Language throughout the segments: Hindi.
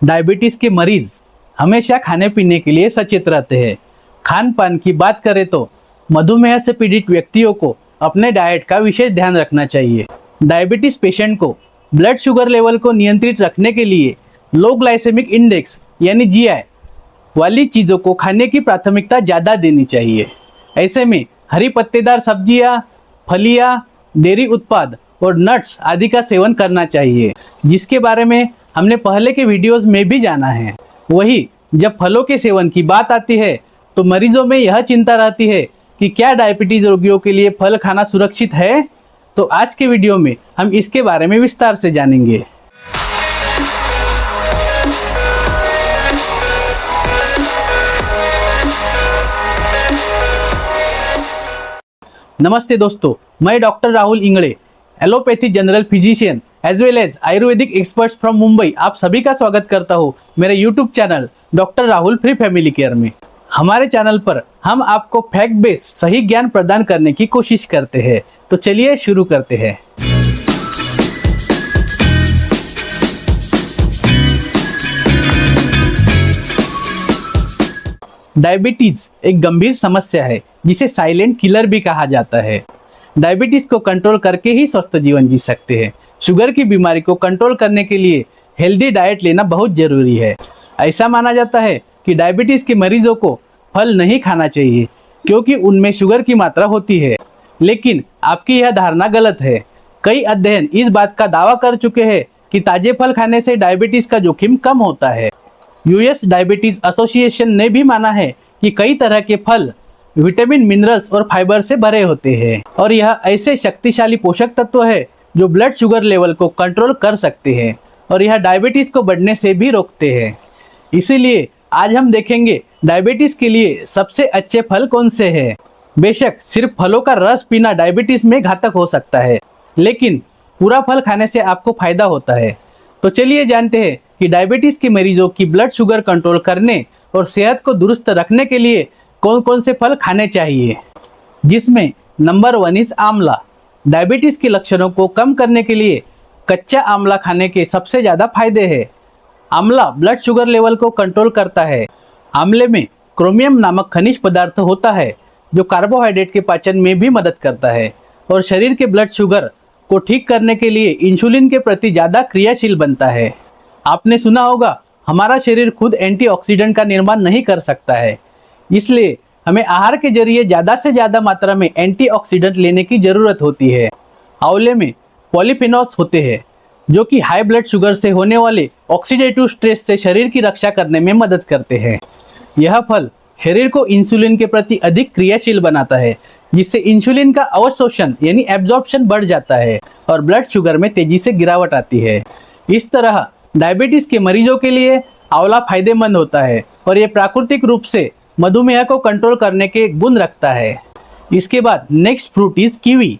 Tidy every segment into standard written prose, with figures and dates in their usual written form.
डायबिटीज के मरीज हमेशा खाने पीने के लिए सचेत रहते हैं। खान पान की बात करें तो मधुमेह से पीड़ित व्यक्तियों को अपने डाइट का विशेष ध्यान रखना चाहिए। डायबिटीज पेशेंट को ब्लड शुगर लेवल को नियंत्रित रखने के लिए लो ग्लाइसेमिक इंडेक्स यानी जीआई वाली चीज़ों को खाने की प्राथमिकता ज़्यादा देनी चाहिए। ऐसे में हरी पत्तेदार सब्जियां, फलियां, डेयरी उत्पाद और नट्स आदि का सेवन करना चाहिए, जिसके बारे में हमने पहले के वीडियोस में भी जाना है। वही जब फलों के सेवन की बात आती है तो मरीजों में यह चिंता रहती है कि क्या डायबिटीज रोगियों के लिए फल खाना सुरक्षित है। तो आज के वीडियो में हम इसके बारे में विस्तार से जानेंगे। नमस्ते दोस्तों, मैं doctor Rahul Ingde, allopathy general physician as well as ayurvedic experts from Mumbai आप सभी का स्वागत करता हूँ मेरे YouTube channel doctor Rahul free family care में। हमारे चैनल पर हम आपको फैक्ट बेस्ड सही ज्ञान प्रदान करने की कोशिश करते हैं। तो चलिए शुरू करते हैं। डायबिटीज एक गंभीर समस्या है जिसे साइलेंट किलर भी कहा जाता है। डायबिटीज को कंट्रोल करके ही स्वस्थ जीवन जी सकते हैं। शुगर की बीमारी को कंट्रोल करने के लिए हेल्दी डाइट लेना बहुत जरूरी है। ऐसा माना जाता है कि डायबिटीज के मरीजों को फल नहीं खाना चाहिए क्योंकि उनमें शुगर की मात्रा होती है, लेकिन आपकी यह धारणा गलत है। कई अध्ययन इस बात का दावा कर चुके हैं कि ताजे फल खाने से डायबिटीज का जोखिम कम होता है। यूएस डायबिटीज एसोसिएशन ने भी माना है कि कई तरह के फल विटामिन, मिनरल्स और फाइबर से भरे होते हैं और यह ऐसे शक्तिशाली पोषक तत्व है जो ब्लड शुगर लेवल को कंट्रोल कर सकते हैं और यह डायबिटीज को बढ़ने से भी रोकते हैं। इसीलिए आज हम देखेंगे डायबिटीज के लिए सबसे अच्छे फल कौन से हैं। बेशक सिर्फ फलों का रस पीना डायबिटीज में घातक हो सकता है, लेकिन पूरा फल खाने से आपको फायदा होता है। तो चलिए जानते हैं कि डायबिटीज के मरीजों की ब्लड शुगर कंट्रोल करने और सेहत को दुरुस्त रखने के लिए कौन कौन से फल खाने चाहिए, जिसमें नंबर 1 इज आंवला। डायबिटीज के लक्षणों को कम करने के लिए कच्चा आंवला खाने के सबसे ज़्यादा फायदे हैं। आंवला ब्लड शुगर लेवल को कंट्रोल करता है। आंवले में क्रोमियम नामक खनिज पदार्थ होता है जो कार्बोहाइड्रेट के पाचन में भी मदद करता है और शरीर के ब्लड शुगर को ठीक करने के लिए इंसुलिन के प्रति ज़्यादा क्रियाशील बनता है। आपने सुना होगा, हमारा शरीर खुद एंटीऑक्सीडेंट का निर्माण नहीं कर सकता है, इसलिए हमें आहार के जरिए ज़्यादा से ज़्यादा मात्रा में एंटीऑक्सीडेंट लेने की ज़रूरत होती है। आंवले में पॉलीफेनॉल्स होते हैं जो कि हाई ब्लड शुगर से होने वाले ऑक्सीडेटिव स्ट्रेस से शरीर की रक्षा करने में मदद करते हैं। यह फल शरीर को इंसुलिन के प्रति अधिक क्रियाशील बनाता है, जिससे इंसुलिन का अवशोषण यानी एब्जॉर्प्शन बढ़ जाता है और ब्लड शुगर में तेजी से गिरावट आती है। इस तरह डायबिटीज के मरीजों के लिए आंवला फायदेमंद होता है और ये प्राकृतिक रूप से मधुमेह को कंट्रोल करने के गुण रखता है। इसके बाद next fruit is kiwi.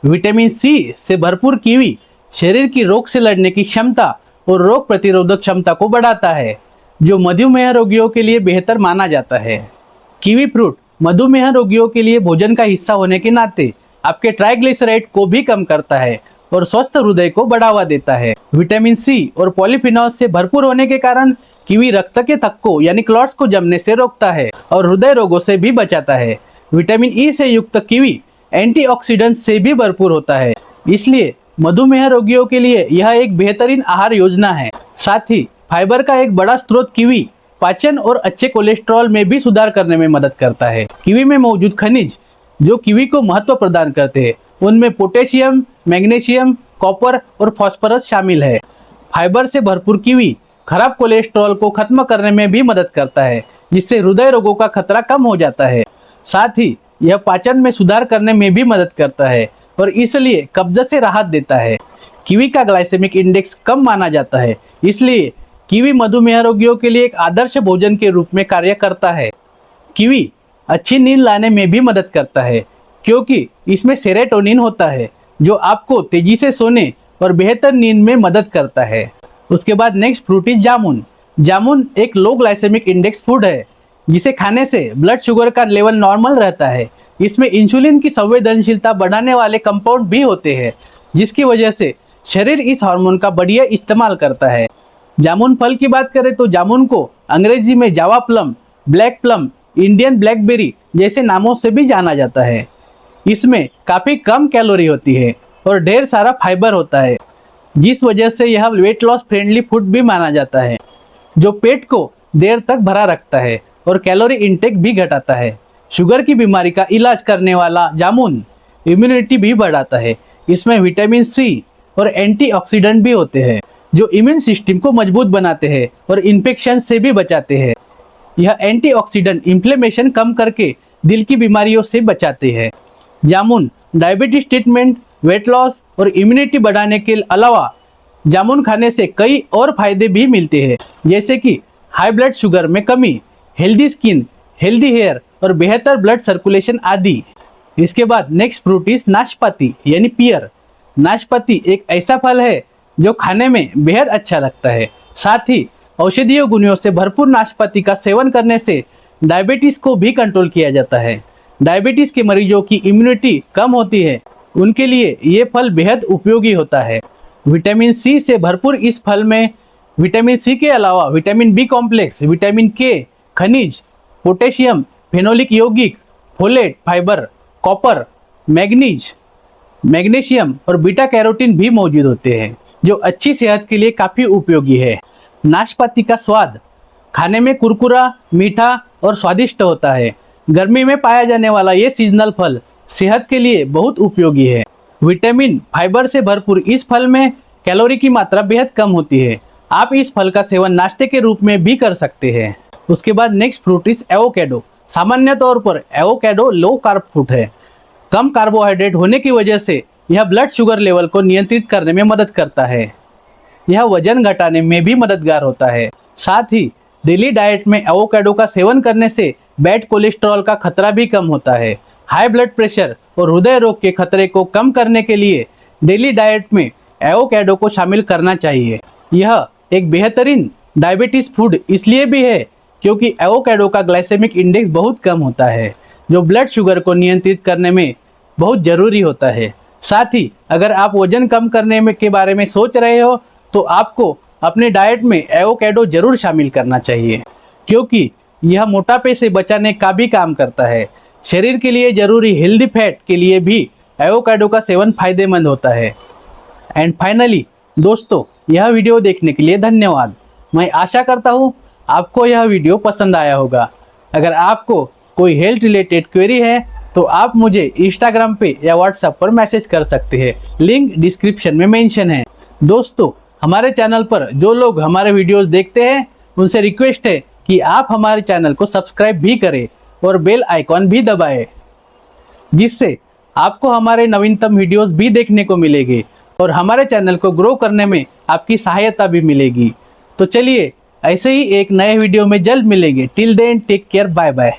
Vitamin C से भरपूर कीवी शरीर की रोग से लड़ने की क्षमता और रोग प्रतिरोधक क्षमता को बढ़ाता है, जो मधुमेह रोगियों के लिए बेहतर माना जाता है। कीवी फ्रूट मधुमेह रोगियों के लिए भोजन का हिस्सा होने के नाते आपके ट्राइग्लिसराइड को भी कम करता है और स्वस्थ हृदय को बढ़ावा देता है। विटामिन सी और पॉलीफिनॉल से भरपूर होने के कारण कीवी रक्त के थक्कों यानी क्लॉट्स को जमने से रोकता है और हृदय रोगों से भी बचाता है। विटामिन ई से युक्त कीवी एंटीऑक्सीडेंट से भी भरपूर होता है, इसलिए मधुमेह रोगियों के लिए यह एक बेहतरीन आहार योजना है। साथ ही फाइबर का एक बड़ा स्रोत कीवी पाचन और अच्छे कोलेस्ट्रॉल में भी सुधार करने में मदद करता है। कीवी में मौजूद खनिज जो कीवी को महत्व प्रदान करते हैं, उनमें पोटेशियम, मैग्नीशियम, कॉपर और फास्फोरस शामिल है। फाइबर से भरपूर कीवी खराब कोलेस्ट्रॉल को खत्म करने में भी मदद करता है, जिससे हृदय रोगों का खतरा कम हो जाता है। साथ ही यह पाचन में सुधार करने में भी मदद करता है और इसलिए कब्ज से राहत देता है। कीवी का ग्लाइसेमिक इंडेक्स कम माना जाता है, इसलिए कीवी मधुमेह रोगियों के लिए एक आदर्श भोजन के रूप में कार्य करता है। कीवी अच्छी नींद लाने में भी मदद करता है क्योंकि इसमें सेरोटोनिन होता है जो आपको तेजी से सोने और बेहतर नींद में मदद करता है। उसके बाद नेक्स्ट फ्रूट इज जामुन। जामुन एक लो ग्लाइसेमिक इंडेक्स फूड है जिसे खाने से ब्लड शुगर का लेवल नॉर्मल रहता है। इसमें इंसुलिन की संवेदनशीलता बढ़ाने वाले कंपाउंड भी होते हैं, जिसकी वजह से शरीर इस हार्मोन का बढ़िया इस्तेमाल करता है। जामुन फल की बात करें तो जामुन को अंग्रेजी में Java plum, black plum, Indian blackberry जैसे नामों से भी जाना जाता है। इसमें काफ़ी कम कैलोरी होती है और ढेर सारा फाइबर होता है, जिस वजह से यह वेट लॉस फ्रेंडली फूड भी माना जाता है, जो पेट को देर तक भरा रखता है और कैलोरी इंटेक भी घटाता है। शुगर की बीमारी का इलाज करने वाला जामुन इम्यूनिटी भी बढ़ाता है। इसमें विटामिन सी और एंटीऑक्सीडेंट भी होते हैं, जो इम्यून सिस्टम को मजबूत बनाते हैं और इन्फेक्शन से भी बचाते हैं। यह एंटीऑक्सीडेंट इन्फ्लेमेशन कम करके दिल की बीमारियों से बचाते हैं। जामुन डायबिटीज ट्रीटमेंट, वेट लॉस और इम्यूनिटी बढ़ाने के अलावा जामुन खाने से कई और फायदे भी मिलते हैं, जैसे कि हाई ब्लड शुगर में कमी, हेल्दी स्किन, हेल्दी हेयर और बेहतर ब्लड सर्कुलेशन आदि। इसके बाद नेक्स्ट फ्रूट इज नाशपाती यानी पियर। नाशपाती एक ऐसा फल है जो खाने में बेहद अच्छा लगता है। साथ ही औषधीय गुणों से भरपूर नाशपाती का सेवन करने से डायबिटीज को भी कंट्रोल किया जाता है। डायबिटीज के मरीजों की इम्यूनिटी कम होती है, उनके लिए ये फल बेहद उपयोगी होता है। विटामिन सी से भरपूर इस फल में विटामिन सी के अलावा विटामिन बी कॉम्प्लेक्स, विटामिन के, खनिज, पोटेशियम, फेनोलिक यौगिक, फोलेट, फाइबर, कॉपर, मैग्नीशियम और बीटा कैरोटीन भी मौजूद होते हैं, जो अच्छी सेहत के लिए काफ़ी उपयोगी है। नाशपाती का स्वाद खाने में कुरकुरा, मीठा और स्वादिष्ट होता है। गर्मी में पाया जाने वाला ये सीजनल फल सेहत के लिए बहुत उपयोगी है। विटामिन, फाइबर से भरपूर इस फल में कैलोरी की मात्रा बेहद कम होती है। आप इस फल का सेवन नाश्ते के रूप में भी कर सकते हैं। उसके बाद नेक्स्ट फ्रूट इज एवोकेडो। सामान्य तौर पर एवोकेडो लो कार्ब फ्रूट है। कम कार्बोहाइड्रेट होने की वजह से यह ब्लड शुगर लेवल को नियंत्रित करने में मदद करता है। यह वजन घटाने में भी मददगार होता है। साथ ही डेली डाइट में एवोकेडो का सेवन करने से बैड कोलेस्ट्रॉल का खतरा भी कम होता है। हाई ब्लड प्रेशर और हृदय रोग के खतरे को कम करने के लिए डेली डाइट में एवोकेडो को शामिल करना चाहिए। यह एक बेहतरीन डायबिटीज फूड इसलिए भी है क्योंकि एवोकेडो का ग्लाइसेमिक इंडेक्स बहुत कम होता है, जो ब्लड शुगर को नियंत्रित करने में बहुत ज़रूरी होता है। साथ ही अगर आप वजन कम करने में के बारे में सोच रहे हो तो आपको अपने डाइट में एवोकेडो जरूर शामिल करना चाहिए, क्योंकि यह मोटापे से बचाने का भी काम करता है। शरीर के लिए जरूरी हेल्दी फैट के लिए भी एवोकेडो का सेवन फायदेमंद होता है। एंड फाइनली दोस्तों, यह वीडियो देखने के लिए धन्यवाद। मैं आशा करता हूँ आपको यह वीडियो पसंद आया होगा। अगर आपको कोई हेल्थ रिलेटेड क्वेरी है तो आप मुझे इंस्टाग्राम पे या व्हाट्सएप पर मैसेज कर सकते हैं, लिंक डिस्क्रिप्शन में मेंशन है। दोस्तों, हमारे चैनल पर जो लोग हमारे वीडियोस देखते हैं उनसे रिक्वेस्ट है कि आप हमारे चैनल को सब्सक्राइब भी करें और बेल आइकॉन भी दबाएं, जिससे आपको हमारे नवीनतम वीडियोस भी देखने को मिलेंगे और हमारे चैनल को ग्रो करने में आपकी सहायता भी मिलेगी। तो चलिए ऐसे ही एक नए वीडियो में जल्द मिलेंगे। Till then take care, bye bye.